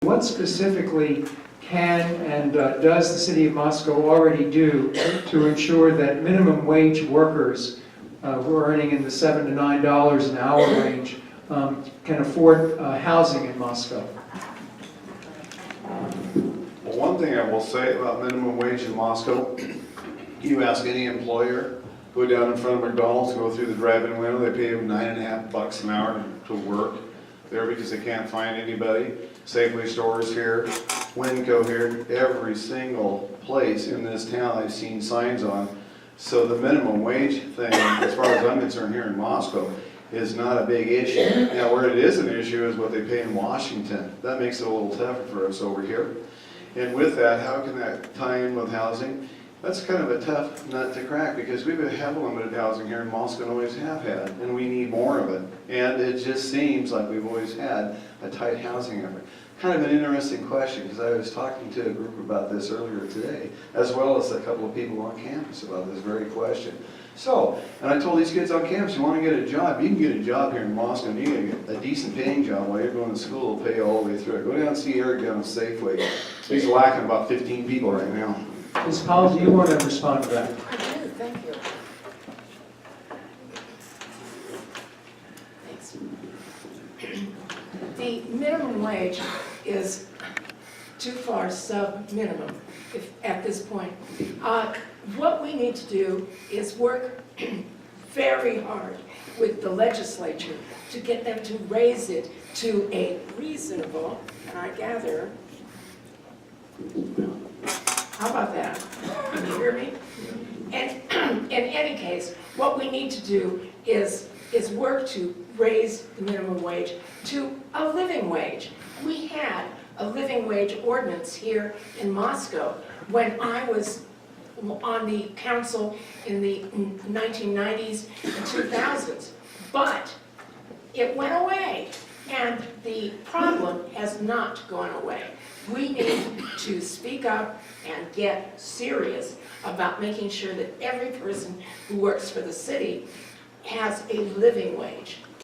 What specifically can and does the City of Moscow already do to ensure that minimum wage workers who are earning in the $7 to $9 an hour range can afford housing in Moscow? Well, one thing I will say about minimum wage in Moscow, you ask any employer, go down in front of McDonald's, go through the drive-in window, they pay them $9.50 an hour to work there because they can't find anybody. Safeway stores here, Winco here, every single place in this town I've seen signs on. So the minimum wage thing, as far as I'm concerned here in Moscow, is not a big issue. Now where it is an issue is what they pay in Washington. That makes it a little tougher for us over here. And with that, how can that tie in with housing? That's kind of a tough nut to crack because we have limited housing here in Moscow and always have had, and we need more of it. And it just seems like we've always had a tight housing effort. Kind of an interesting question because I was talking to a group about this earlier today, as well as a couple of people on campus about this very question. So, and I told these kids on campus, you want to get a job, you can get a job here in Moscow, and you can get a decent paying job while you're going to school, will pay all the way through it. Go down and see Eric down at Safeway. He's lacking about 15 people right now. Ms. Powell, do you want to respond to that? I do, thank you. Thanks. The minimum wage is too far sub-minimum at this point. What we need to do is work very hard with the legislature to get them to raise it to a reasonable, and I gather, how about that? Can you hear me? And in any case, what we need to do is work to raise the minimum wage to a living wage. We had a living wage ordinance here in Moscow when I was on the council in the 1990s and 2000s, but it went away, and the problem has not gone away. We need to speak up and get serious about making sure that every person who works for the city has a living wage.